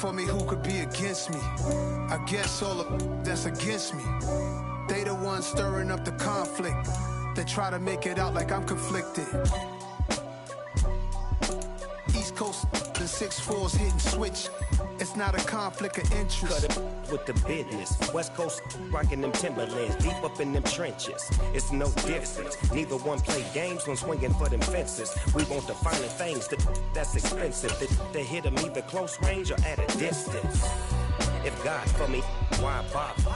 for me, who could be against me? I guess all of that's against me. They the ones stirring up the conflict. They try to make it out like I'm conflicted. East Coast, the 6'4s hitting switch. It's not a conflict of interest. Cut it with the business. West Coast rocking them Timberlands, deep up in them trenches. It's no difference. Neither one play games when swinging for them fences. We want the finer things that's expensive. They hit them either close range or at a distance. If God for me, why bother?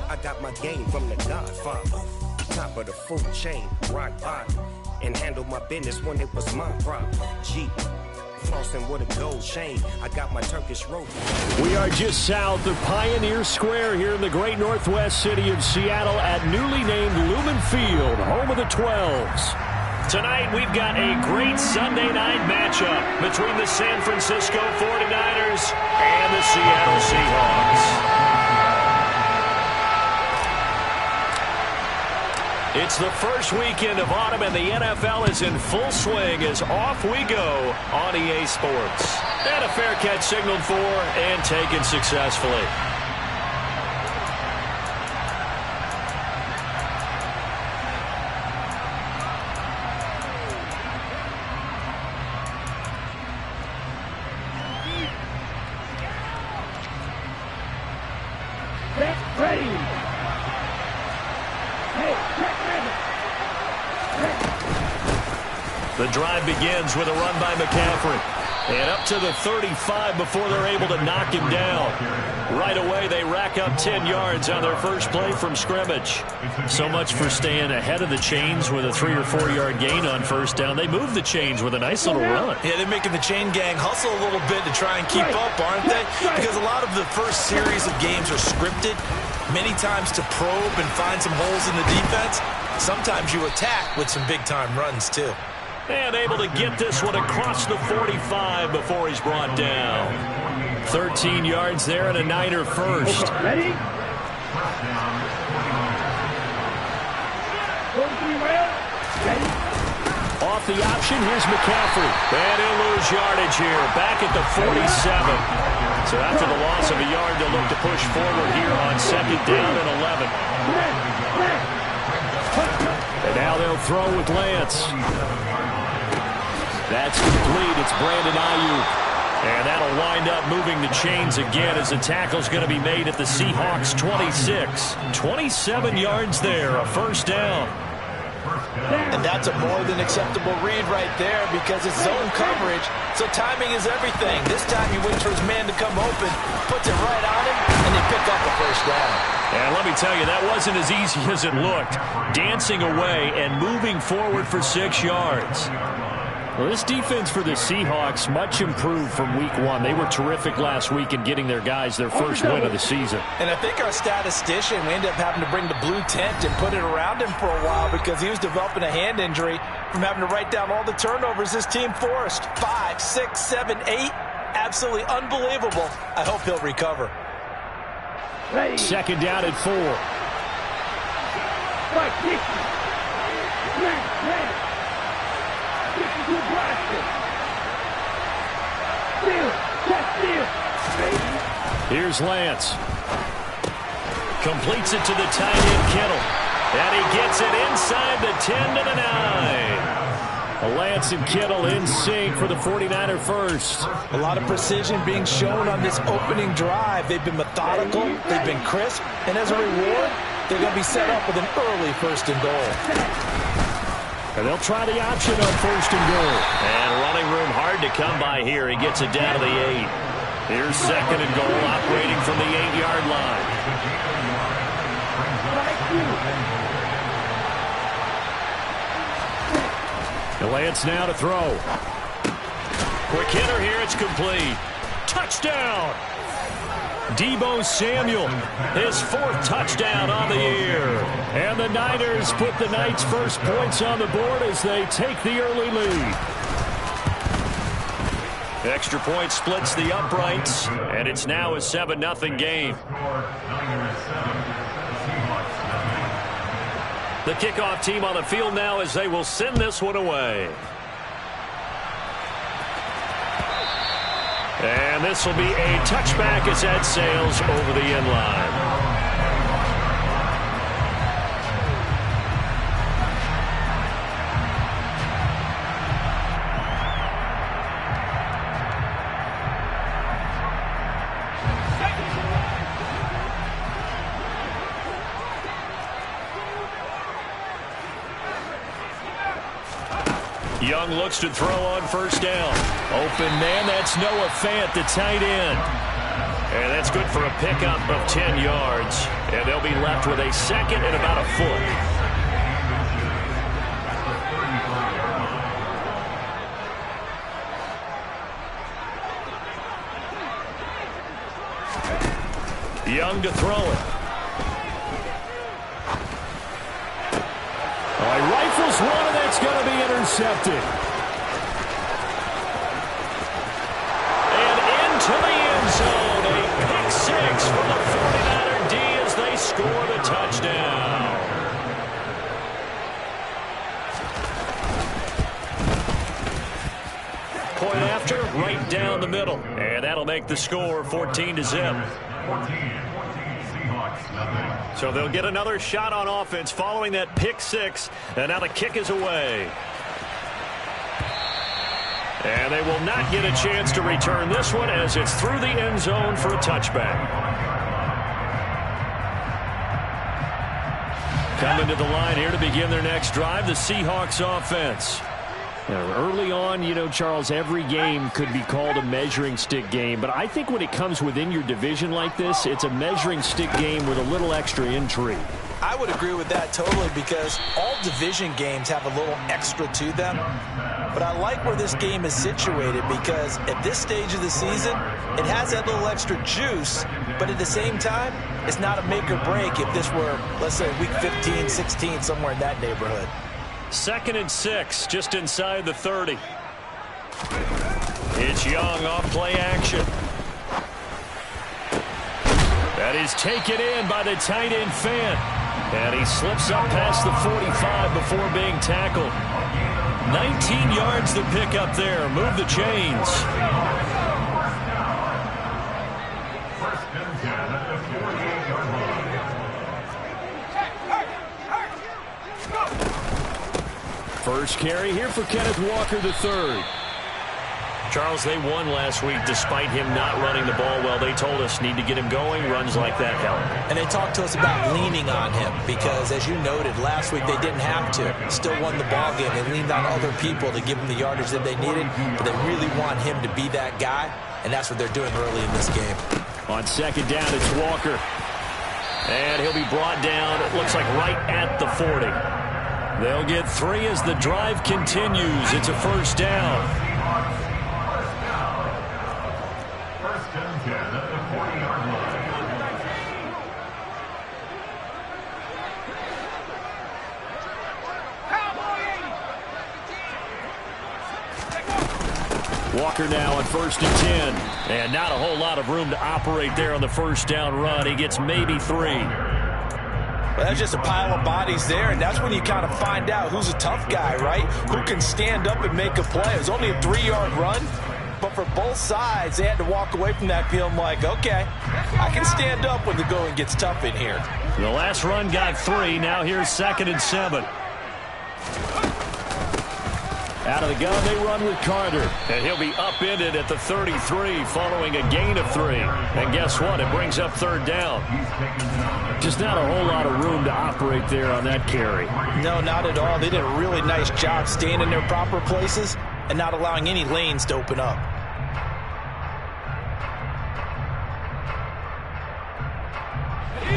I got my game from the Godfather. Top of the food chain, rock bottom. And handle my business when it was my problem. G. Flossing with a gold chain. I got my Turkish rope. We are just south of Pioneer Square here in the great northwest city of Seattle at newly named Lumen Field, home of the 12s. Tonight we've got a great Sunday night matchup between the San Francisco 49ers and the Seattle Seahawks. It's the first weekend of autumn, and the NFL is in full swing as off we go on EA Sports. And a fair catch signaled for and taken successfully. The drive begins with a run by McCaffrey. And up to the 35 before they're able to knock him down. Right away, they rack up 10 yards on their first play from scrimmage. So much for staying ahead of the chains with a 3 or 4 yard gain on first down. They move the chains with a nice little run. Yeah, they're making the chain gang hustle a little bit to try and keep up, aren't they? Because a lot of the first series of games are scripted, many times to probe and find some holes in the defense. Sometimes you attack with some big-time runs, too. And able to get this one across the 45 before he's brought down. 13 yards there and a Niner first. Ready? Off the option, here's McCaffrey. And he'll lose yardage here, back at the 47. So after the loss of a yard, they'll look to push forward here on second down and 11. And now they'll throw with Lance. That's complete. It's Brandon Ayuk. And that'll wind up moving the chains again as the tackle's going to be made at the Seahawks 26. 27 yards there, a first down. And that's a more than acceptable read right there because it's zone coverage, so timing is everything. This time he waits for his man to come open, puts it right on him, and they pick up the first down. And let me tell you, that wasn't as easy as it looked. Dancing away and moving forward for 6 yards. Well, this defense for the Seahawks, much improved from week one. They were terrific last week in getting their guys their first win of the season. And I think our statistician, we ended up having to bring the blue tent and put it around him for a while because he was developing a hand injury from having to write down all the turnovers this team forced. 5, 6, 7, 8. Absolutely unbelievable. I hope he'll recover. Second down at 4. Here's Lance. Completes it to the tight end Kittle. And he gets it inside the 10 to the 9. Lance and Kittle in sync for the 49er first. A lot of precision being shown on this opening drive. They've been methodical. They've been crisp. And as a reward, they're going to be set up with an early first and goal. And they'll try the option on first and goal. And running room hard to come by here. He gets it down to the 8. Here's second and goal, operating from the 8-yard line. Lance now to throw. Quick hitter here, it's complete. Touchdown! Deebo Samuel, his 4th touchdown on the year. And the Niners put the Knights' first points on the board as they take the early lead. Extra point splits the uprights, and it's now a 7-0 game. The kickoff team on the field now as they will send this one away. And this will be a touchback as that sails over the end line. Young looks to throw on first down. Open man, that's Noah Fant, the tight end. And that's good for a pickup of 10 yards. And they'll be left with a second and about a foot. Young to throw it. He rifles one, and that's going to be intercepted. And into the end zone, a pick six for the 49er D as they score the touchdown. Point after, right down the middle. And that'll make the score 14-0. So they'll get another shot on offense following that pick six. And now the kick is away. And they will not get a chance to return this one as it's through the end zone for a touchback. Coming to the line here to begin their next drive, the Seahawks offense. Early on, you know, Charles, every game could be called a measuring stick game. But I think when it comes within your division like this, it's a measuring stick game with a little extra intrigue. I would agree with that totally because all division games have a little extra to them. But I like where this game is situated because at this stage of the season, it has that little extra juice. But at the same time, it's not a make or break if this were, let's say, week 15, 16, somewhere in that neighborhood. 2nd and 6, just inside the 30. It's Young off play action. That is taken in by the tight end Fant. And he slips up past the 45 before being tackled. 19 yards to pick up there. Move the chains. First carry here for Kenneth Walker III. Charles, they won last week despite him not running the ball well. They told us need to get him going. Runs like that help. And they talked to us about leaning on him because, as you noted, last week they didn't have to. Still won the ball game. They leaned on other people to give them the yardage that they needed. But they really want him to be that guy, and that's what they're doing early in this game. On second down, it's Walker. And he'll be brought down, it looks like right at the 40. They'll get 3 as the drive continues. It's a first down. Walker now on 1st and 10. And not a whole lot of room to operate there on the first down run. He gets maybe 3. Well, that's just a pile of bodies there, and that's when you kind of find out who's a tough guy, right? Who can stand up and make a play. It was only a 3-yard run, but for both sides, they had to walk away from that feeling like, okay, I can stand up when the going gets tough in here. The last run got 3. Now here's 2nd and 7. Out of the gun, they run with Carter. And he'll be upended at the 33 following a gain of 3. And guess what? It brings up 3rd down. Just not a whole lot of room to operate there on that carry. No, not at all. They did a really nice job staying in their proper places and not allowing any lanes to open up.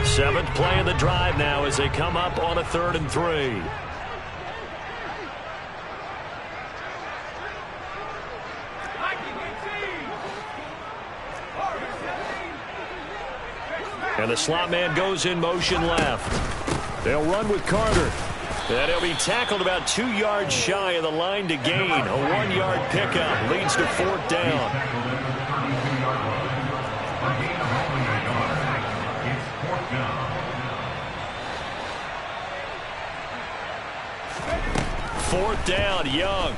Seventh play of the drive now as they come up on a 3rd and 3. And the slot man goes in motion left. They'll run with Carter. And he'll be tackled about 2 yards shy of the line to gain. A 1-yard pickup leads to 4th down. Fourth down, Young.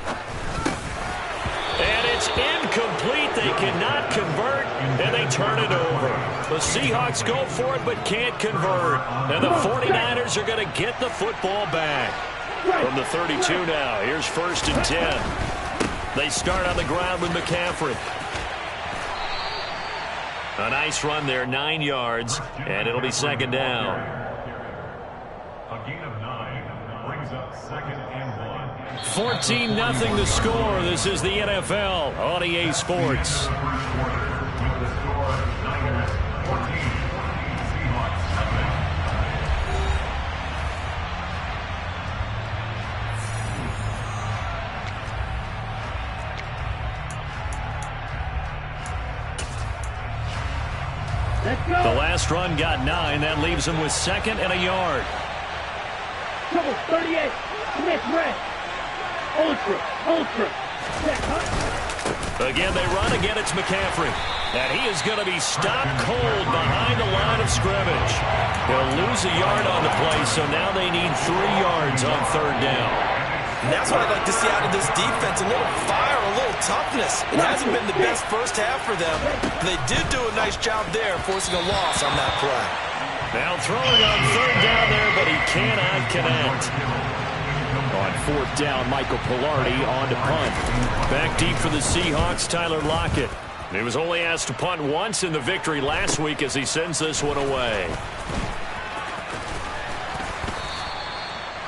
And it's incomplete. They cannot convert, and they turn it over. The Seahawks go for it but can't convert. And the 49ers are going to get the football back. From the 32 now, here's 1st and 10. They start on the ground with McCaffrey. A nice run there, 9 yards, and it'll be 2nd down. A gain of 9 brings up 2nd and 1. 14-0 the score. This is the NFL on EA Sports. The last run got 9. That leaves him with 2nd and a yard. Trouble 38. Next red. Ultra. Again, they run. Again, it's McCaffrey. And he is going to be stopped cold behind the line of scrimmage. He'll lose a yard on the play, so now they need 3 yards on 3rd down. And that's what I'd like to see out of this defense. A little fire, a little toughness. It hasn't been the best first half for them. They did do a nice job there, forcing a loss on that play. Now throwing on 3rd down there, but he cannot connect. On 4th down, Michael Pilardi on to punt. Back deep for the Seahawks, Tyler Lockett. He was only asked to punt once in the victory last week as he sends this one away.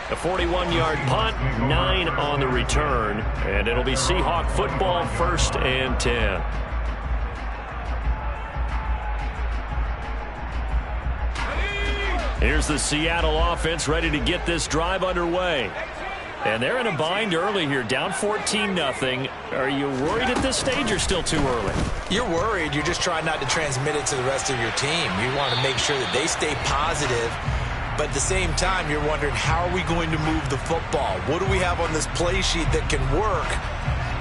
A 41-yard punt, 9 on the return, and it'll be Seahawk football, 1st and 10. Here's the Seattle offense ready to get this drive underway. And they're in a bind early here, down 14-0. Are you worried at this stage or still too early? You're worried. You're just trying not to transmit it to the rest of your team. You want to make sure that they stay positive. But at the same time, you're wondering, how are we going to move the football? What do we have on this play sheet that can work?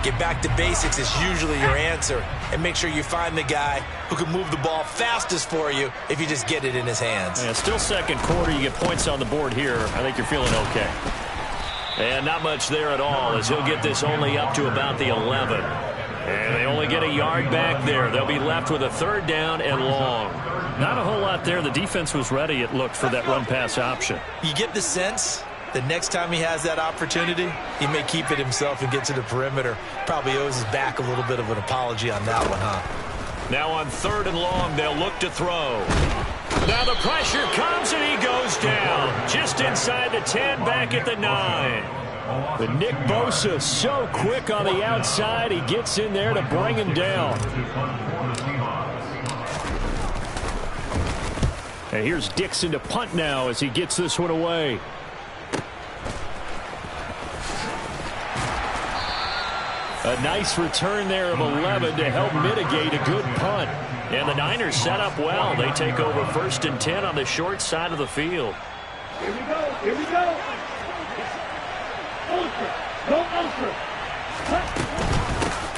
Get back to basics is usually your answer. And make sure you find the guy who can move the ball fastest for you if you just get it in his hands. Yeah, still 2nd quarter. You get points on the board here. I think you're feeling okay. And not much there at all, as he'll get this only up to about the 11. And they only get a yard back there. They'll be left with a 3rd down and long. Not a whole lot there. The defense was ready, it looked, for that run-pass option. You get the sense that next time he has that opportunity, he may keep it himself and get to the perimeter. Probably owes his back a little bit of an apology on that one, huh? Now on 3rd and long, they'll look to throw. Now the pressure comes and he goes down. Just inside the 10, back at the 9. But Nick Bosa so quick on the outside, he gets in there to bring him down. And here's Dixon to punt now as he gets this one away. A nice return there of 11 to help mitigate a good punt. And the Niners set up well. They take over 1st and 10 on the short side of the field. Here we go. Ultra.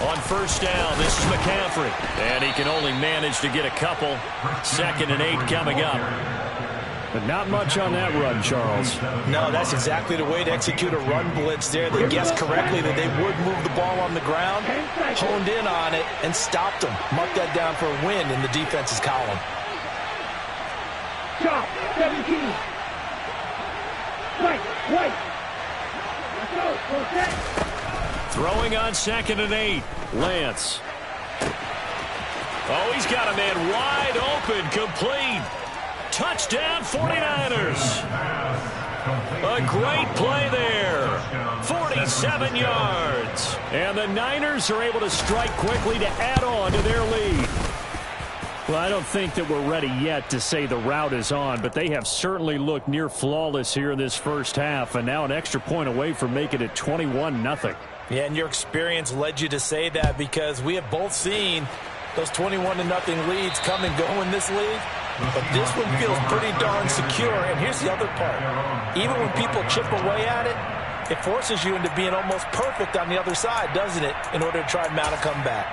On 1st down, this is McCaffrey. And he can only manage to get a couple. 2nd and 8 coming up. But not much on that run, Charles. No, that's exactly the way to execute a run blitz there. They guessed correctly that they would move the ball on the ground, honed in on it, and stopped them. Marked that down for a win in the defense's column. Chop, 17. Right. Let's go, set. Throwing on 2nd and 8. Lance. Oh, he's got a man wide open, complete. Touchdown, 49ers. A great play there. 47 yards. And the Niners are able to strike quickly to add on to their lead. Well, I don't think that we're ready yet to say the route is on, but they have certainly looked near flawless here in this first half, and now an extra point away from making it 21-0. Yeah, and your experience led you to say that, because we have both seen those 21-0 leads come and go in this league. But this one feels pretty darn secure. And here's the other part. Even when people chip away at it, it forces you into being almost perfect on the other side, doesn't it, in order to try and mount a comeback.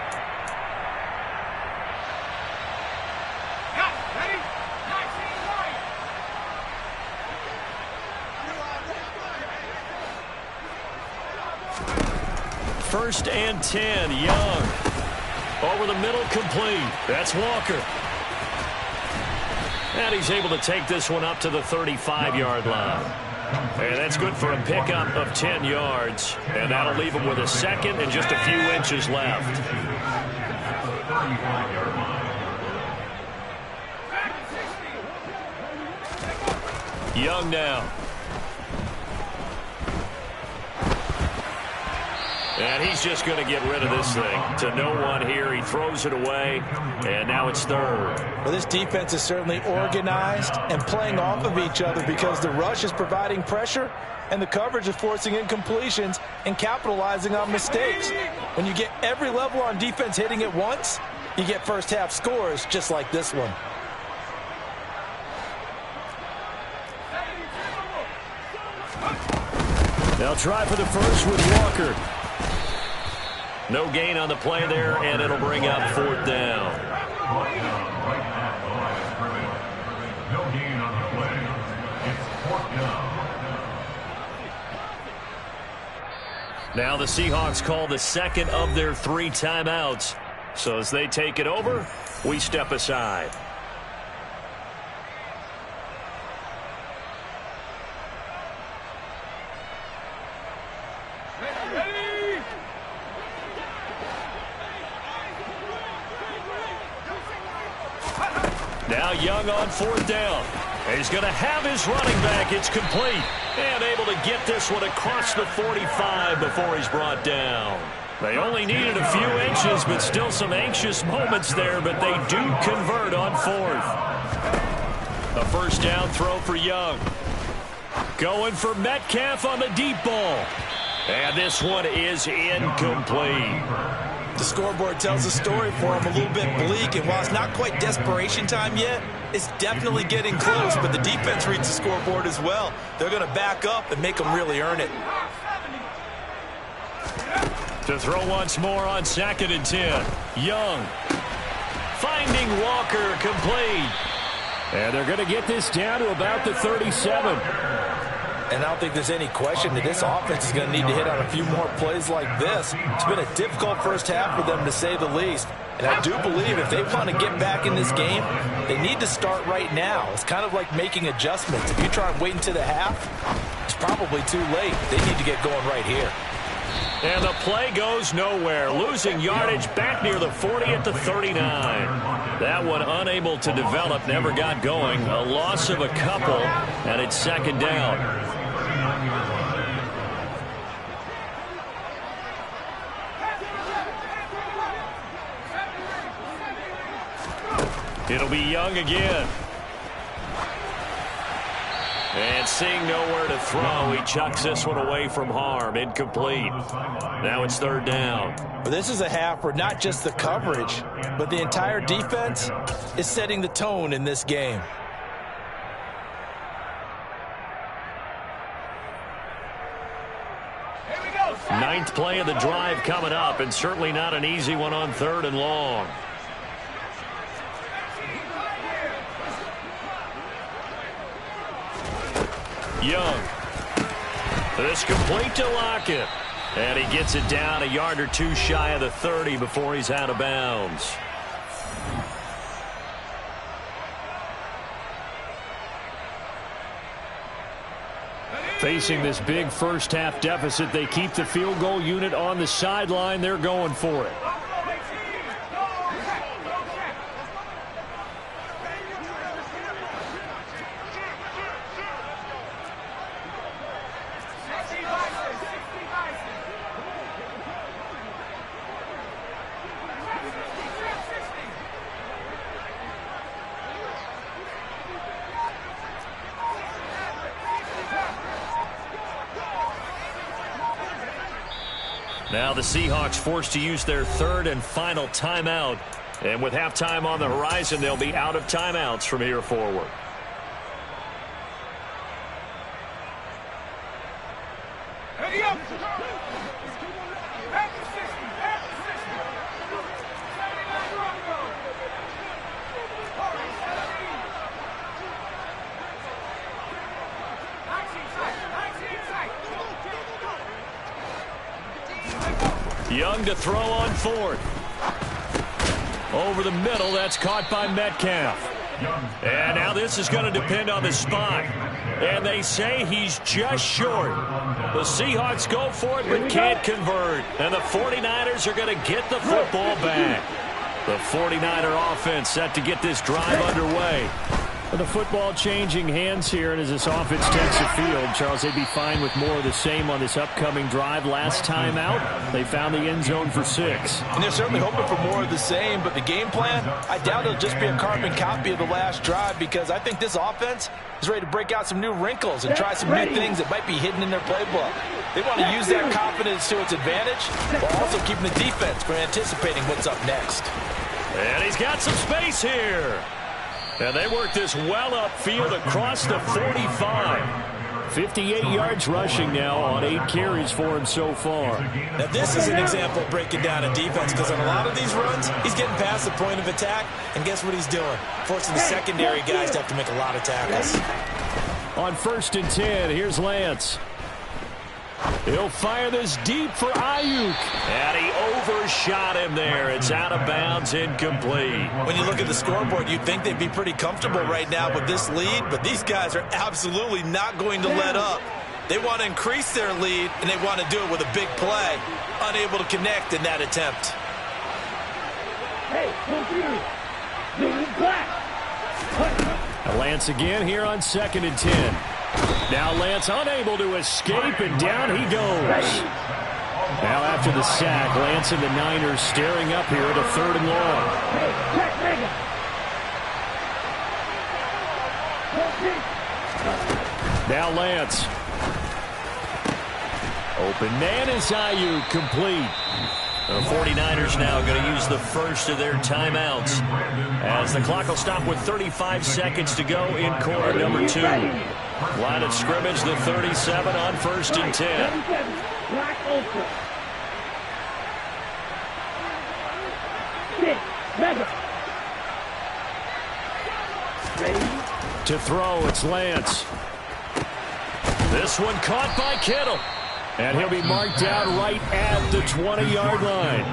1st and 10. Young. Over the middle, complete. That's Walker. And he's able to take this one up to the 35-yard line. And that's good for a pickup of 10 yards. And that'll leave him with a second and just a few inches left. Young now. And he's just going to get rid of this thing. To no one here. He throws it away. And now it's 3rd. Well, this defense is certainly organized and playing off of each other because the rush is providing pressure and the coverage is forcing incompletions and capitalizing on mistakes. When you get every level on defense hitting at once, you get first half scores just like this one. They'll try for the first with Walker. No gain on the play there, and it'll bring up 4th down. No gain on the play. It's 4th down. Now the Seahawks call the second of their 3 timeouts. So as they take it over, we step aside. Now Young on 4th down. He's going to have his running back. It's complete. And able to get this one across the 45 before he's brought down. They only needed a few inches, but still some anxious moments there, but they do convert on 4th. A first down throw for Young. Going for Metcalf on the deep ball. And this one is incomplete. The scoreboard tells a story for him, a little bit bleak, and while it's not quite desperation time yet, it's definitely getting close, but the defense reads the scoreboard as well. They're going to back up and make them really earn it. To throw once more on 2nd and 10. Young. Finding Walker, complete. And they're going to get this down to about the 37. And I don't think there's any question that this offense is going to need to hit on a few more plays like this. It's been a difficult first half for them, to say the least. And I do believe if they want to get back in this game, they need to start right now. It's kind of like making adjustments. If you try and wait until the half, it's probably too late. They need to get going right here. And the play goes nowhere. Losing yardage back near the 40 at the 39. That one unable to develop, never got going. A loss of a couple, and it's 2nd down. It'll be Young again. And seeing nowhere to throw, he chucks this one away from harm. Incomplete. Now it's 3rd down. Well, this is a half where not just the coverage, but the entire defense is setting the tone in this game. Ninth play of the drive coming up, and certainly not an easy one on 3rd and long. Young. This complete to Lockett. And he gets it down a yard or two shy of the 30 before he's out of bounds. Facing this big first half deficit, they keep the field goal unit on the sideline. They're going for it. Now the Seahawks forced to use their 3rd and final timeout. And with halftime on the horizon, they'll be out of timeouts from here forward. Young to throw on fourth. Over the middle, that's caught by Metcalf. And now this is going to depend on the spot. And they say he's just short. The Seahawks go for it but can't convert. And the 49ers are going to get the football back. The 49er offense set to get this drive underway. The football changing hands here, and as this offense takes the field, Charles, they'd be fine with more of the same on this upcoming drive. Last time out, they found the end zone for 6. And they're certainly hoping for more of the same, but the game plan, I doubt it'll just be a carbon copy of the last drive, because I think this offense is ready to break out some new wrinkles and try some new things that might be hidden in their playbook. They want to use that confidence to its advantage, while also keeping the defense from anticipating what's up next. And he's got some space here. And they work this well upfield across the 45. 58 yards rushing now on 8 carries for him so far. Now this is an example of breaking down a defense, because on a lot of these runs, he's getting past the point of attack, and guess what he's doing? Forcing the secondary guys to have to make a lot of tackles. On 1st and 10, here's Lance. He'll fire this deep for Ayuk. And he overshot him there. It's out of bounds, incomplete. When you look at the scoreboard, you'd think they'd be pretty comfortable right now with this lead, but these guys are absolutely not going to let up. They want to increase their lead, and they want to do it with a big play. Unable to connect in that attempt. Hey, Lance again here on 2nd and 10. Now Lance unable to escape, and down he goes. Now after the sack, Lance and the Niners staring up here at a 3rd and long. Now Lance. Open man is Ayuk, complete. The 49ers now going to use the first of their timeouts as the clock will stop with 35 seconds to go in quarter number 2. Line of scrimmage, the 37 on 1st and 10. Black Ultra. 6, Mega. Ready? To throw, it's Lance. This one caught by Kittle. And he'll be marked out right at the 20-yard line.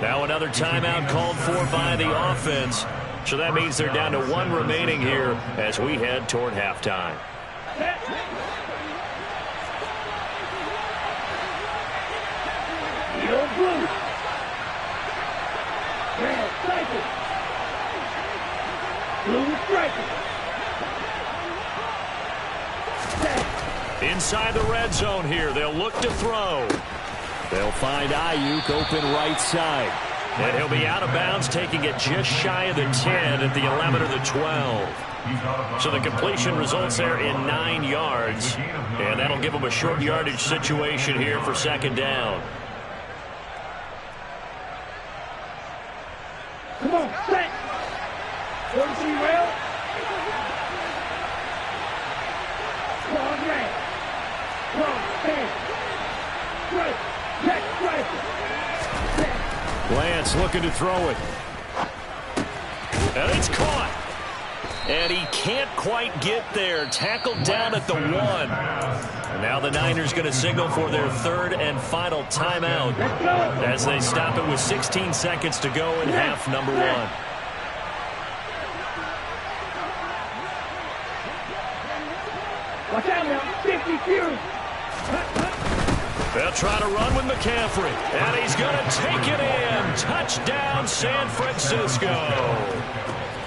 Now another timeout called for by the offense. So that means they're down to 1 remaining here as we head toward halftime. Yellow blue. Red striker. Blue striker. Inside the red zone here, they'll look to throw. They'll find Ayuk open right side. And he'll be out of bounds, taking it just shy of the 10 at the 11 or the 12. So the completion results there in 9 yards. And that'll give them a short yardage situation here for 2nd down. Come on, set. 43 rail. Long range. Lance looking to throw it. And it's caught. And he can't quite get there. Tackled down at the 1. And now the Niners going to signal for their 3rd and final timeout as they stop it with 16 seconds to go in half number 1. Watch out now, 52. They'll try to run with McCaffrey, and he's going to take it in. Touchdown, San Francisco.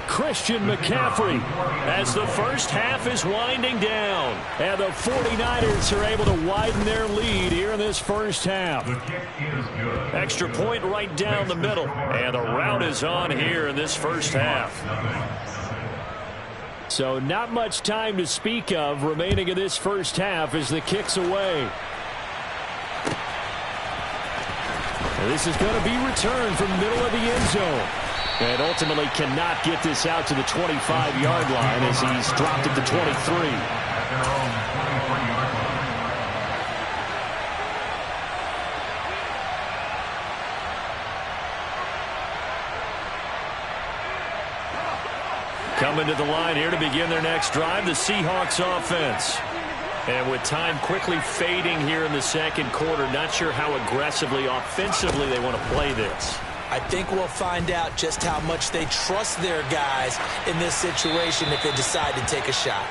Christian McCaffrey as the first half is winding down. And the 49ers are able to widen their lead here in this first half. Extra point right down the middle, and the route is on here in this first half. So not much time to speak of remaining in this first half as the kick's away. And this is going to be returned from the middle of the end zone. And ultimately cannot get this out to the 25-yard line as he's dropped at the 23. Coming to the line here to begin their next drive, the Seahawks offense. And with time quickly fading here in the second quarter, not sure how aggressively, offensively they want to play this. I think we'll find out just how much they trust their guys in this situation if they decide to take a shot.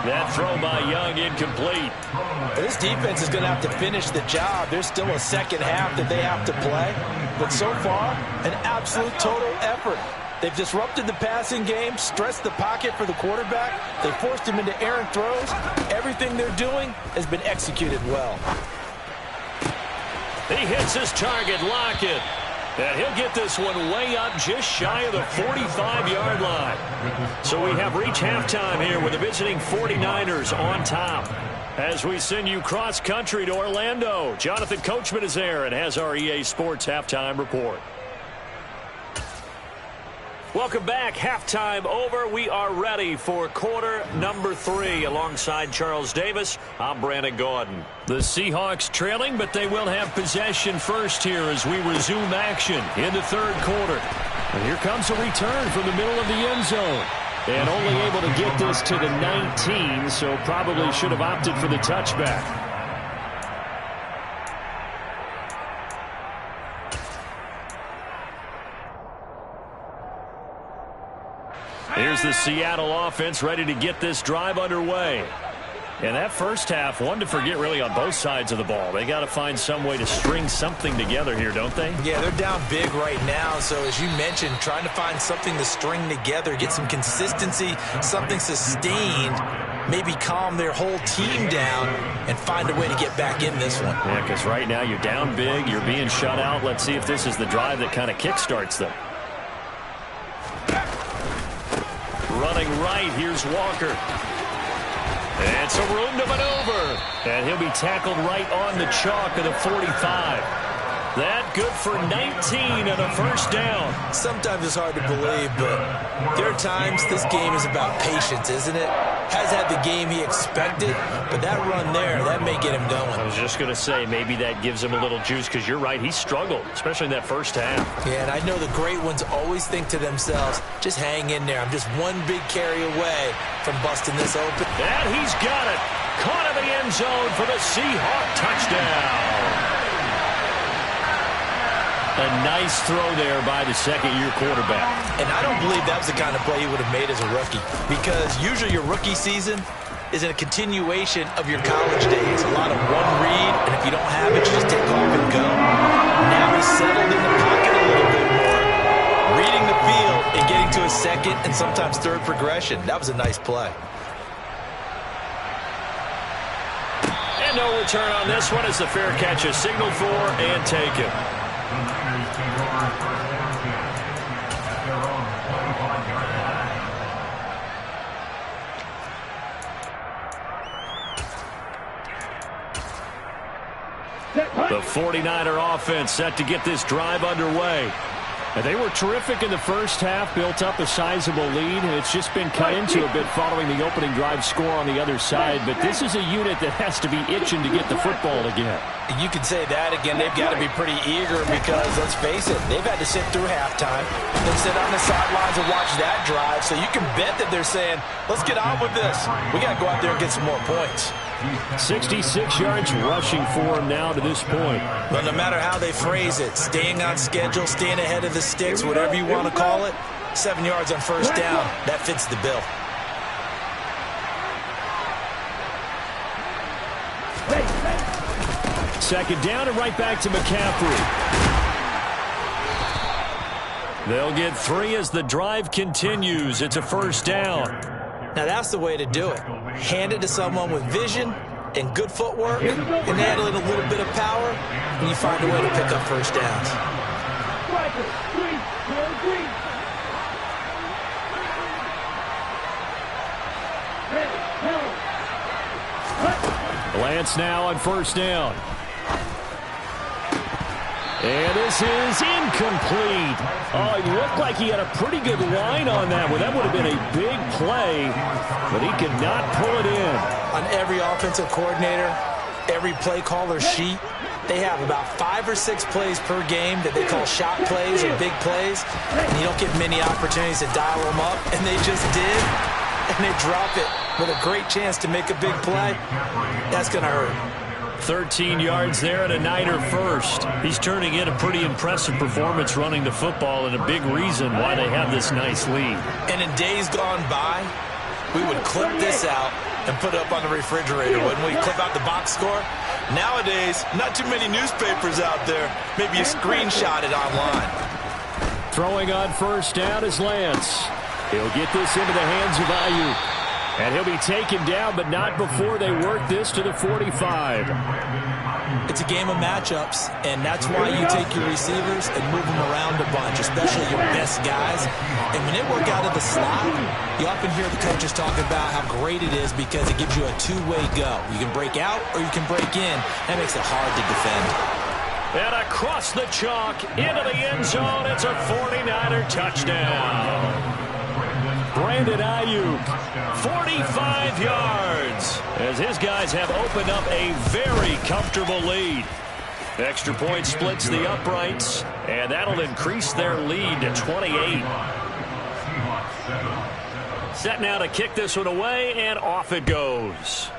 That throw by Young incomplete. This defense is going to have to finish the job. There's still a second half that they have to play. But so far, an absolute total effort. They've disrupted the passing game, stressed the pocket for the quarterback. They forced him into errant throws. Everything they're doing has been executed well. He hits his target, Lockett. And he'll get this one way up just shy of the 45-yard line. So we have reached halftime here with the visiting 49ers on top. As we send you cross-country to Orlando, Jonathan Coachman is there and has our EA Sports Halftime Report. Welcome back. Halftime over. We are ready for quarter number 3. Alongside Charles Davis, I'm Brandon Gaudin. The Seahawks trailing, but they will have possession first here as we resume action in the third quarter. And here comes a return from the middle of the end zone. And only able to get this to the 19, so probably should have opted for the touchback. Here's the Seattle offense ready to get this drive underway. And that first half, one to forget really on both sides of the ball. They got to find some way to string something together here, don't they? Yeah, they're down big right now. So as you mentioned, trying to find something to string together, get some consistency, something sustained, maybe calm their whole team down and find a way to get back in this one. Yeah, because right now you're down big, you're being shut out. Let's see if this is the drive that kind of kickstarts them. Running right, here's Walker. And some room to maneuver. And he'll be tackled right on the chalk of the 45. That good for 19 and a first down. Sometimes it's hard to believe, but there are times this game is about patience, isn't it? Has had the game he expected, but that run there, that may get him going. I was just going to say, maybe that gives him a little juice, because you're right, he struggled, especially in that first half. Yeah, and I know the great ones always think to themselves, just hang in there. I'm just one big carry away from busting this open. And he's got it. Caught in the end zone for the Seahawk touchdown. A nice throw there by the second-year quarterback. And I don't believe that was the kind of play he would have made as a rookie, because usually your rookie season is a continuation of your college days. A lot of one read, and if you don't have it, you just take off and go. Now he's settled in the pocket a little bit more, reading the field and getting to a second and sometimes third progression. That was a nice play. And no return on this one as the fair catch is signaled for and taken. The 49er offense set to get this drive underway. And they were terrific in the first half, built up a sizable lead, and it's just been cut into a bit following the opening drive score on the other side. But this is a unit that has to be itching to get the football again. You can say that again. They've got to be pretty eager because, let's face it, they've had to sit through halftime, then sit on the sidelines and watch that drive. So you can bet that they're saying, let's get on with this. We got to go out there and get some more points. 66 yards rushing for him now to this point. But no matter how they phrase it, staying on schedule, staying ahead of the sticks, whatever you want to call it, 7 yards on first down, that fits the bill. Second down and right back to McCaffrey. They'll get 3 as the drive continues. It's a first down. Now that's the way to do it. Hand it to someone with vision and good footwork and add in a little bit of power, and you find a way to pick up first downs. Lance now on first down. And this is incomplete. Oh, it looked like he had a pretty good line on that one. That would have been a big play, but he could not pull it in. On every offensive coordinator, every play caller sheet, they have about 5 or 6 plays per game that they call shot plays or big plays, and you don't get many opportunities to dial them up, and they just did. And and they drop it with a great chance to make a big play, that's going to hurt. 13 yards there and a Niner first. He's turning in a pretty impressive performance running the football and a big reason why they have this nice lead. And in days gone by, we would clip this out and put it up on the refrigerator, wouldn't we? Clip out the box score. Nowadays, not too many newspapers out there. Maybe you screenshot it online. Throwing on first down is Lance. He'll get this into the hands of Ayuk. And he'll be taken down, but not before they work this to the 45. It's a game of matchups, and that's why you take your receivers and move them around a bunch, especially your best guys. And when they work out of the slot, you often hear the coaches talk about how great it is because it gives you a two-way go. You can break out or you can break in. That makes it hard to defend. And across the chalk, into the end zone, it's a 49er touchdown. Brandon Ayuk, 45 yards, as his guys have opened up a very comfortable lead. Extra point splits the uprights, and that'll increase their lead to 28. Set now to kick this one away, and off it goes.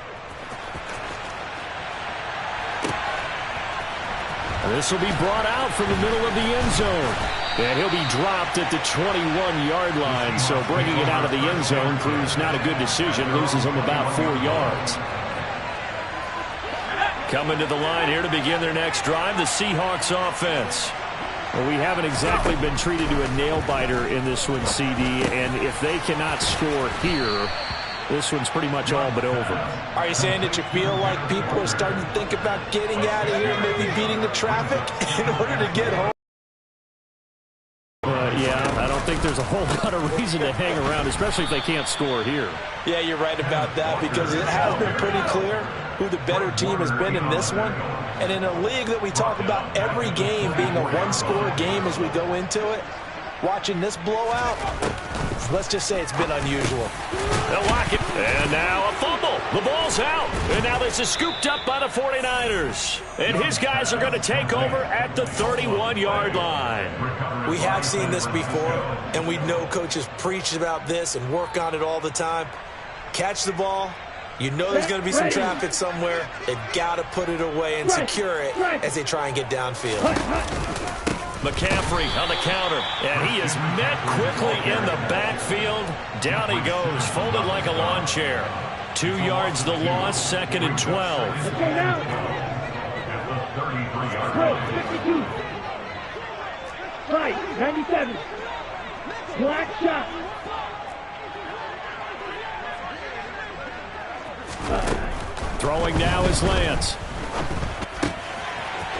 This will be brought out from the middle of the end zone. And he'll be dropped at the 21-yard line. So bringing it out of the end zone proves not a good decision. Loses him about 4 yards. Coming to the line here to begin their next drive, the Seahawks offense. Well, we haven't exactly been treated to a nail-biter in this one, CD. And if they cannot score here, this one's pretty much all but over. Are you saying that you feel like people are starting to think about getting out of here, maybe beating the traffic in order to get home? Yeah, I don't think there's a whole lot of reason to hang around, especially if they can't score here. Yeah, you're right about that because it has been pretty clear who the better team has been in this one. And in a league that we talk about every game being a one-score game as we go into it, watching this blowout, let's just say it's been unusual. They'll lock it. And now a fumble. The ball's out. And now this is scooped up by the 49ers. And his guys are going to take over at the 31-yard line. We have seen this before, and we know coaches preach about this and work on it all the time. Catch the ball. You know there's going to be some traffic somewhere. They've got to put it away and secure it as they try and get downfield. McCaffrey on the counter, and he is met quickly in the backfield. Down he goes, folded like a lawn chair. 2 yards the loss, 2nd and 12. Let's go now. 52. Right, 97. Black shot. Throwing now is Lance.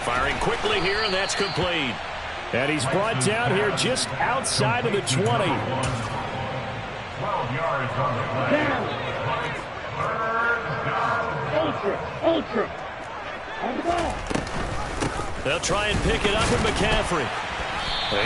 Firing quickly here, and that's complete. And he's brought down here just outside of the 20. 12 yards on the play. Down. Ultra. On the ball. They'll try and pick it up with McCaffrey.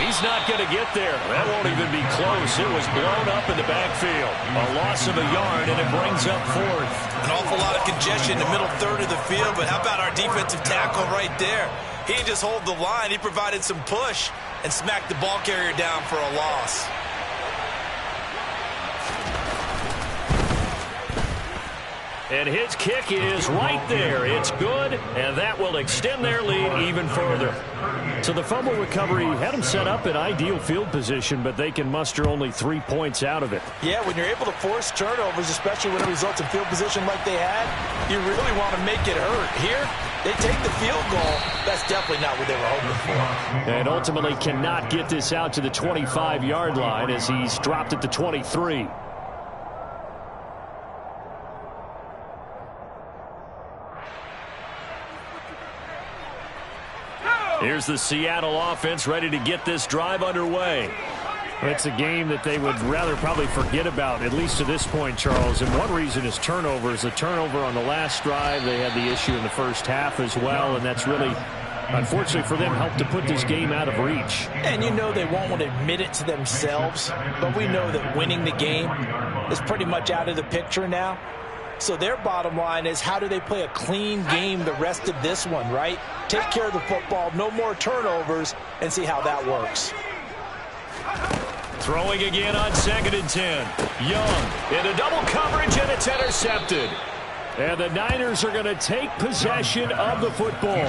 He's not going to get there. That won't even be close. It was blown up in the backfield. A loss of a yard, and it brings up 4th. An awful lot of congestion in the middle third of the field, but how about our defensive tackle right there? He didn't just hold the line. He provided some push and smacked the ball carrier down for a loss. And his kick is right there. It's good, and that will extend their lead even further. So the fumble recovery had them set up in ideal field position, but they can muster only 3 points out of it. Yeah, when you're able to force turnovers, especially when it results in field position like they had, you really want to make it hurt. Here, they take the field goal. That's definitely not what they were hoping for. And ultimately cannot get this out to the 25-yard line as he's dropped at the 23. Here's the Seattle offense ready to get this drive underway. It's a game that they would rather probably forget about, at least to this point, Charles. And one reason is turnovers. A turnover on the last drive. They had the issue in the first half as well, and that's really, unfortunately for them, helped to put this game out of reach. And you know they won't want to admit it to themselves, but we know that winning the game is pretty much out of the picture now. So their bottom line is, how do they play a clean game the rest of this one, right? Take care of the football, no more turnovers, and see how that works. Throwing again on 2nd and 10. Young into double coverage, and it's intercepted. And the Niners are going to take possession of the football.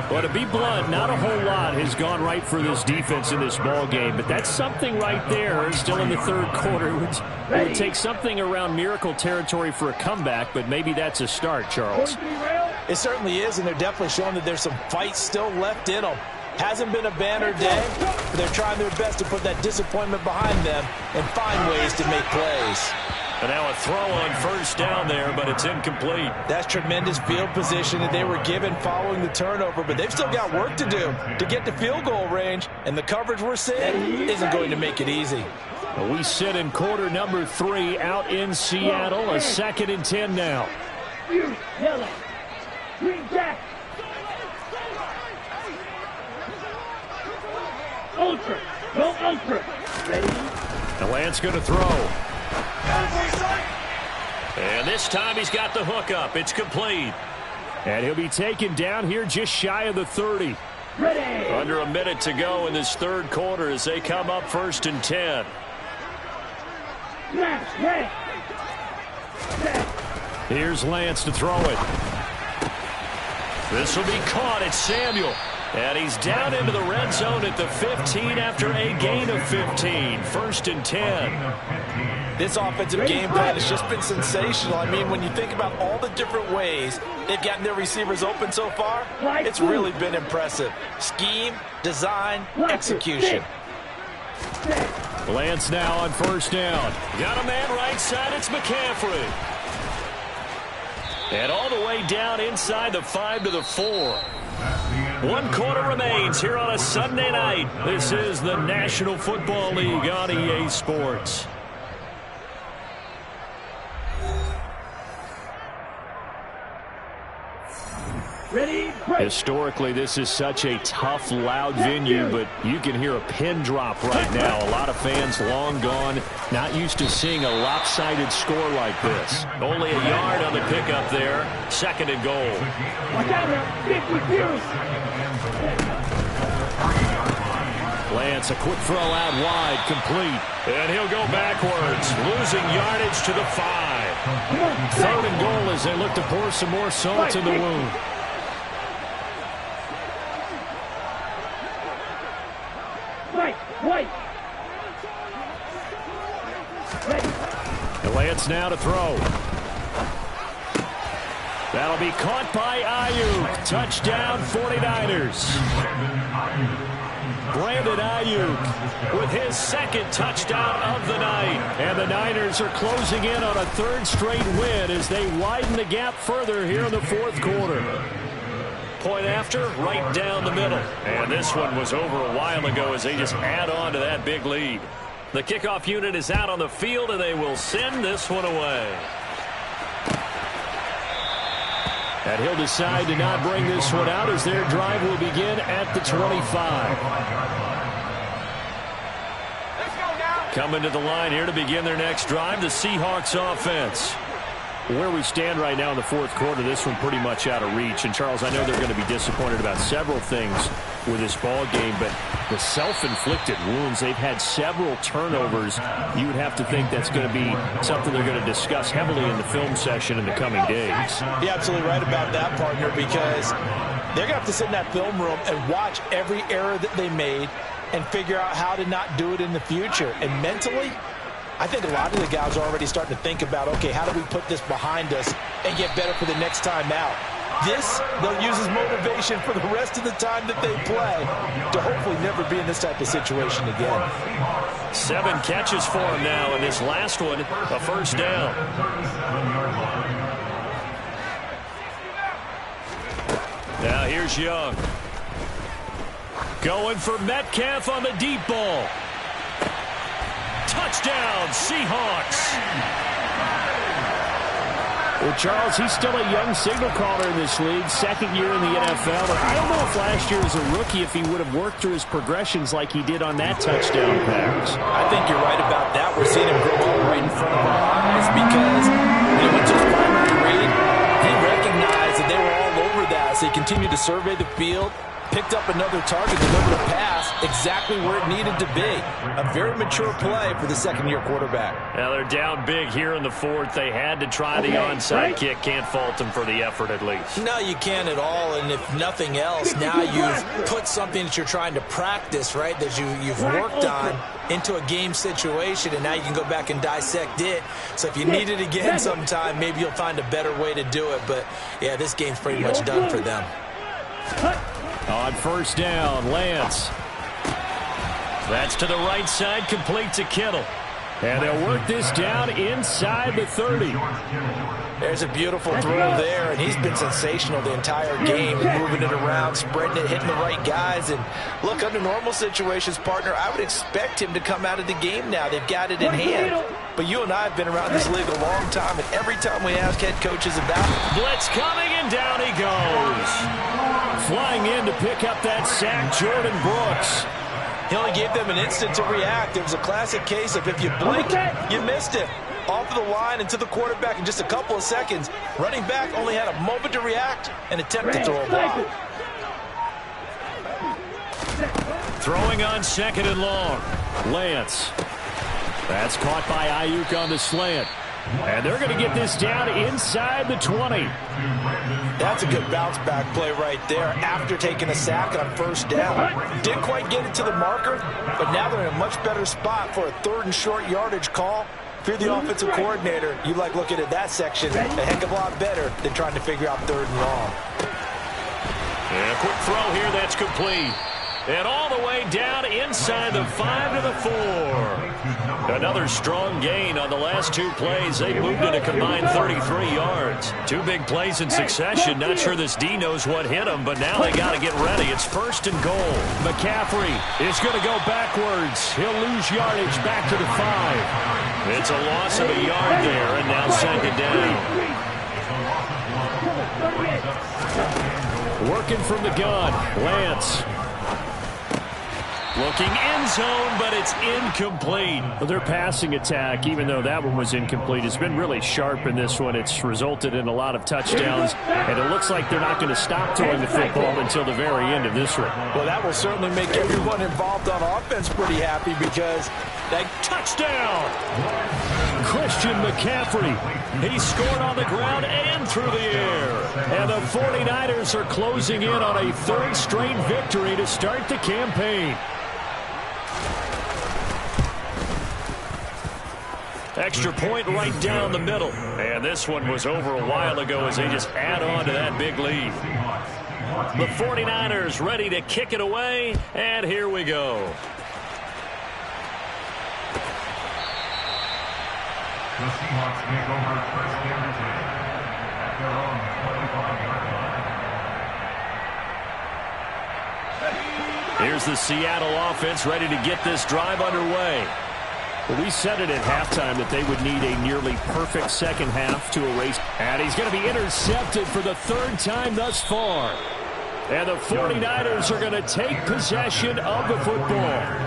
But to be blunt, not a whole lot has gone right for this defense in this ball game. But that's something right there, still in the third quarter. It would take something around miracle territory for a comeback, but maybe that's a start, Charles. It certainly is, and they're definitely showing that there's some fight still left in them. Hasn't been a banner day, but they're trying their best to put that disappointment behind them and find ways to make plays. And now a throw on 1st down there, but it's incomplete. That's tremendous field position that they were given following the turnover, but they've still got work to do to get to field goal range, and the coverage we're seeing isn't going to make it easy. We sit in quarter number 3 out in Seattle, a 2nd and 10 now. Yellow. Green jack. Ultra. Go ultra. Ready? The Lance going to throw. And this time he's got the hook up. It's complete. And he'll be taken down here just shy of the 30. Ready. Under a minute to go in this third quarter as they come up 1st and 10. Here's Lance to throw it. This will be caught. It's Samuel. And he's down into the red zone at the 15 after a gain of 15. 1st and 10. This offensive game plan has just been sensational. I mean, when you think about all the different ways they've gotten their receivers open so far, it's really been impressive. Scheme, design, execution. Lance now on 1st down. Got a man right side. It's McCaffrey. And all the way down inside the 5 to the 4. 1 quarter remains here on a Sunday night. This is the National Football League on EA Sports. Ready? Historically, this is such a tough, loud venue, but you can hear a pin drop right now. A lot of fans long gone, not used to seeing a lopsided score like this. Only a yard on the pickup there. 2nd and goal. Lance, a quick throw out wide, complete. And he'll go backwards, losing yardage to the 5. 3rd and goal as they look to pour some more salt in the wound. And Lance now to throw. That'll be caught by Ayuk. Touchdown 49ers. Brandon Ayuk with his 2nd touchdown of the night. And the Niners are closing in on a 3rd straight win as they widen the gap further here in the 4th quarter. Point after, right down the middle. And this one was over a while ago as they just add on to that big lead. The kickoff unit is out on the field, and they will send this one away. And he'll decide to not bring this one out as their drive will begin at the 25. Coming to the line here to begin their next drive, the Seahawks offense. Where we stand right now in the 4th quarter, this one pretty much out of reach. And, Charles, I know they're going to be disappointed about several things with this ball game, but the self-inflicted wounds, they've had several turnovers. You would have to think that's going to be something they're going to discuss heavily in the film session in the coming days. You're absolutely right about that, partner, because they're going to have to sit in that film room and watch every error that they made and figure out how to not do it in the future. And mentally, I think a lot of the guys are already starting to think about, okay, how do we put this behind us and get better for the next time out? This, they'll use as motivation for the rest of the time that they play to hopefully never be in this type of situation again. 7 catches for him now, and this last one, a 1st down. Now here's Young. Going for Metcalf on the deep ball. Touchdown, Seahawks. Well, Charles, he's still a young signal caller in this league, 2nd year in the NFL. But I don't know if last year as a rookie, if he would have worked through his progressions like he did on that touchdown pass. I think you're right about that. We're seeing him grow up right in front of our eyes because when he went to his primary read, he recognized that they were all over that. So he continued to survey the field, picked up another target, delivered a pass exactly where it needed to be. A very mature play for the second-year quarterback. Now they're down big here in the fourth. They had to try the onside kick. Can't fault them for the effort at least. No, you can't at all. And if nothing else, now you've put something that you're trying to practice, right, that you've worked on into a game situation, and now you can go back and dissect it. So if you need it again sometime, maybe you'll find a better way to do it. But, yeah, this game's pretty much done for them. On first down, Lance. That's to the right side, complete to Kittle. And they'll work this down inside the 30. There's a beautiful throw there, and he's been sensational the entire game, moving it around, spreading it, hitting the right guys. And look, under normal situations, partner, I would expect him to come out of the game now. They've got it in hand. But you and I have been around this league a long time, and every time we ask head coaches about it. Blitz coming, and down he goes. Flying in to pick up that sack, Jordan Brooks. He only gave them an instant to react. It was a classic case of if you blink, you missed it. Off of the line and to the quarterback in just a couple of seconds. Running back only had a moment to react and attempt to throw a ball. Throwing on second and long. Lance. That's caught by Ayuk on the slant. And they're going to get this down inside the 20. That's a good bounce back play right there after taking a sack on first down. Didn't quite get it to the marker, but now they're in a much better spot for a third and short yardage call. If you're the offensive coordinator, you like looking at that section a heck of a lot better than trying to figure out third and long. And a quick throw here that's complete. And all the way down inside the 5 to the 4. Another strong gain on the last two plays. They moved it a combined 33 yards. Two big plays in succession. Not sure this D knows what hit him, but now they got to get ready. It's first and goal. McCaffrey is going to go backwards. He'll lose yardage back to the 5. It's a loss of a yard there, and now second down. Working from the gun, Lance. Looking end zone, but it's incomplete. Well, their passing attack, even though that one was incomplete, has been really sharp in this one. It's resulted in a lot of touchdowns, and it looks like they're not going to stop throwing the football until the very end of this one. Well, that will certainly make everyone involved on offense pretty happy because that touchdown! Christian McCaffrey. He scored on the ground and through the air. And the 49ers are closing in on a third straight victory to start the campaign. Extra point right down the middle. And this one was over a while ago as they just add on to that big lead. The 49ers ready to kick it away, and here we go. The Seahawks take over first and 10 at their own 25-yard line. Here's the Seattle offense ready to get this drive underway. Well, we said it at halftime that they would need a nearly perfect second half to erase. And he's going to be intercepted for the third time thus far. And the 49ers are going to take possession of the football.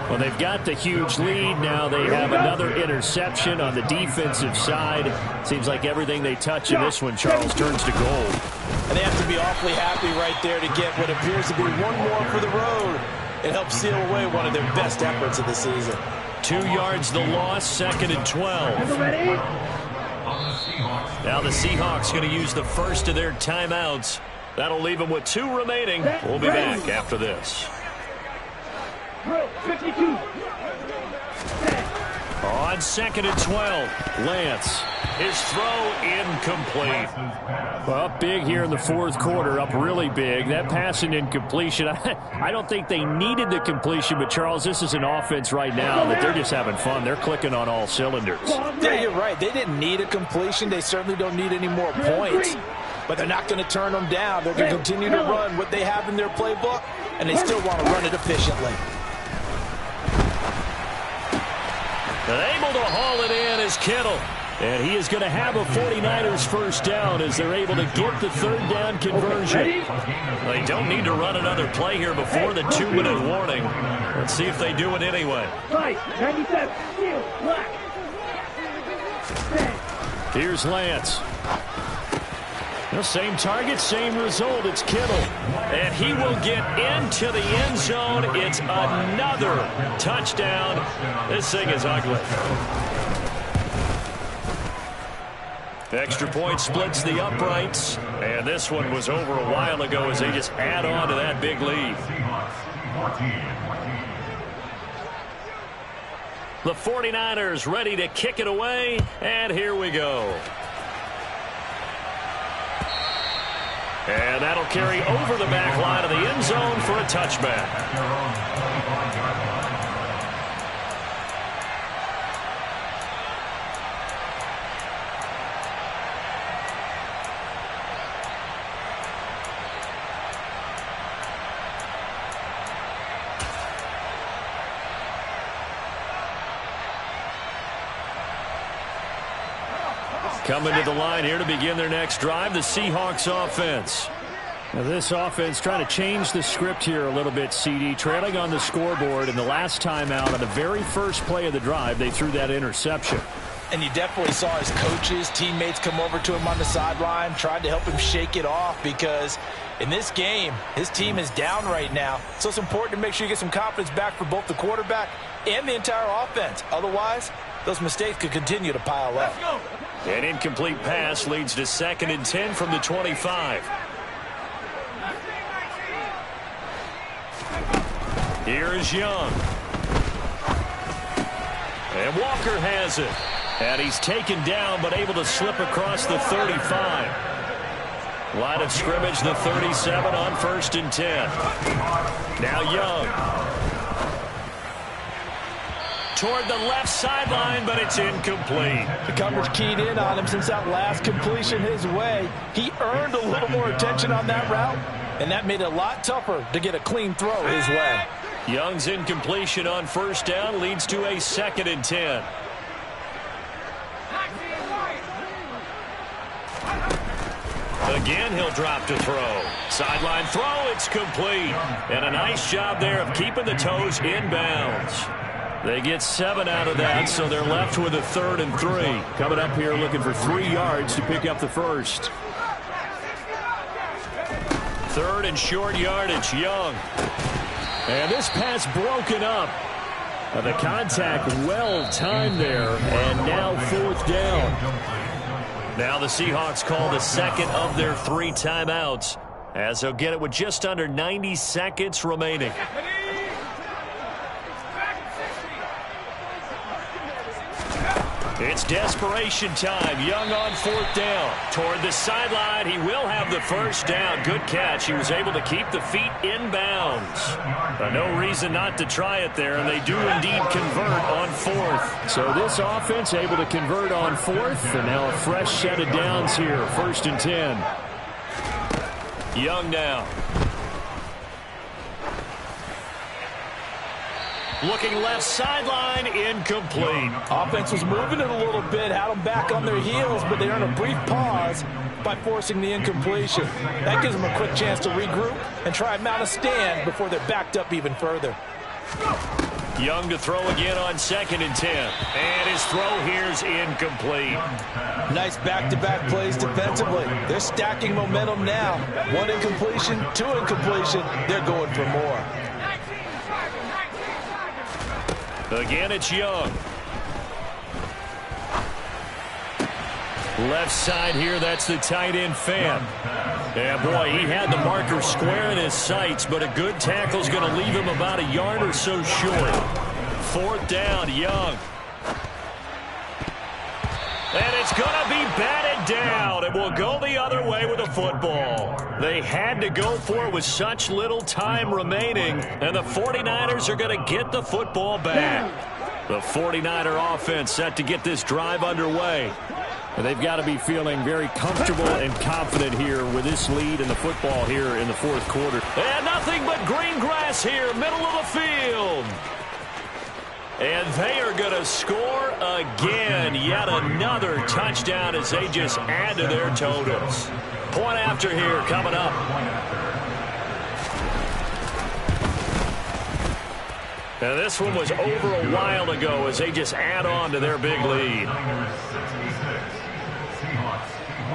Well, they've got the huge lead. Now they have another interception on the defensive side. Seems like everything they touch in this one, Charles, turns to gold. And they have to be awfully happy right there to get what appears to be one more for the road. It helps seal away one of their best efforts of the season. 2 yards the loss, second and 12. Now the Seahawks going to use the first of their timeouts. That'll leave them with 2 remaining. We'll be back after this. 52. On second and 12, Lance. His throw incomplete. Well, up big here in the fourth quarter, up really big. That pass and incompletion, I don't think they needed the completion, but Charles, this is an offense right now that they're just having fun. They're clicking on all cylinders. Yeah, you're right. They didn't need a completion. They certainly don't need any more points, but they're not going to turn them down. They're going to continue to run what they have in their playbook, and they still want to run it efficiently. And able to haul it in is Kittle. And he is going to have a 49ers first down as they're able to get the third down conversion. They don't need to run another play here before the 2-minute warning. Let's see if they do it anyway. 97, black. Here's Lance. Well, same target, same result. It's Kittle. And he will get into the end zone. It's another touchdown. This thing is ugly. Extra point splits the uprights. And this one was over a while ago as they just add on to that big lead. The 49ers ready to kick it away. And here we go. And that'll carry over the back line of the end zone for a touchback. Coming to the line here to begin their next drive, the Seahawks offense. Now this offense trying to change the script here a little bit, CD. Trailing on the scoreboard in the last timeout on the very first play of the drive, they threw that interception. And you definitely saw his coaches, teammates come over to him on the sideline, tried to help him shake it off because in this game, his team is down right now. So it's important to make sure you get some confidence back for both the quarterback and the entire offense. Otherwise, those mistakes could continue to pile up. An incomplete pass leads to 2nd and 10 from the 25. Here is Young. And Walker has it. And he's taken down but able to slip across the 35. Line of scrimmage, the 37 on 1st and 10. Now Young. Toward the left sideline, but it's incomplete. The coverage keyed in on him since that last completion his way. He earned a little more attention on that route, and that made it a lot tougher to get a clean throw his way. Young's incompletion on 1st down leads to a 2nd and 10. Again, he'll drop to throw. Sideline throw, it's complete. And a nice job there of keeping the toes inbounds. They get 7 out of that, so they're left with a 3rd and 3. Coming up here looking for 3 yards to pick up the first. 3rd and short yardage, Young. And this pass broken up. The contact well timed there, and now 4th down. Now the Seahawks call the 2nd of their 3 timeouts, as they'll get it with just under 90 seconds remaining. It's desperation time. Young on 4th down. Toward the sideline. He will have the 1st down. Good catch. He was able to keep the feet in bounds. No reason not to try it there, and they do indeed convert on 4th. So this offense able to convert on 4th, and now a fresh set of downs here. 1st and 10. Young now. Looking left sideline, incomplete. Offense was moving it a little bit, had them back on their heels, but they earned a brief pause by forcing the incompletion. That gives them a quick chance to regroup and try and mount a stand before they're backed up even further. Young to throw again on 2nd and 10. And his throw here's incomplete. Nice back-to-back plays defensively. They're stacking momentum now. 1 incompletion, 2 incompletion. They're going for more. Again, it's Young. Left side here, that's the tight end Fant. Yeah, boy, he had the marker square in his sights, but a good tackle's going to leave him about a yard or so short. 4th down, Young. And it's going to be batted down. It will go the other way with the football. They had to go for it with such little time remaining, and the 49ers are going to get the football back. The 49er offense set to get this drive underway. And they've got to be feeling very comfortable and confident here with this lead in the football here in the 4th quarter. And nothing but green grass here, middle of the field. And they are going to score again. Yet another touchdown as they just add to their totals. Point after here coming up. And this one was over a while ago as they just add on to their big lead.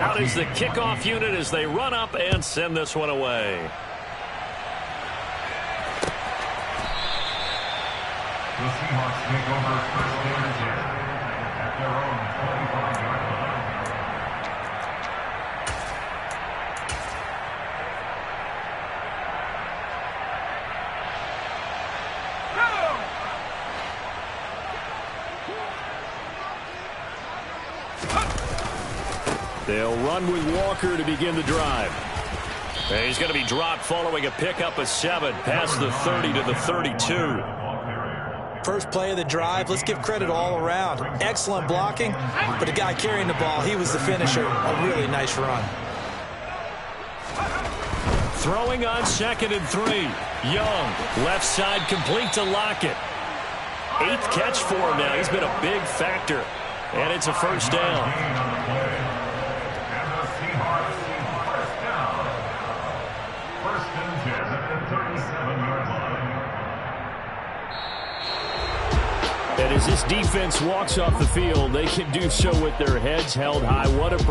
Out is the kickoff unit as they run up and send this one away. The Seahawks take over first and 10 at their own 25-yard line. They'll run with Walker to begin the drive. And he's going to be dropped following a pickup of 7 past the 30 to the 32. First play of the drive, let's give credit all around. Excellent blocking, but the guy carrying the ball, he was the finisher. A really nice run. Throwing on 2nd and 3. Young, left side complete to Lockett. 8th catch for him now. He's been a big factor. And it's a first down. And as this defense walks off the field, they can do so with their heads held high. What a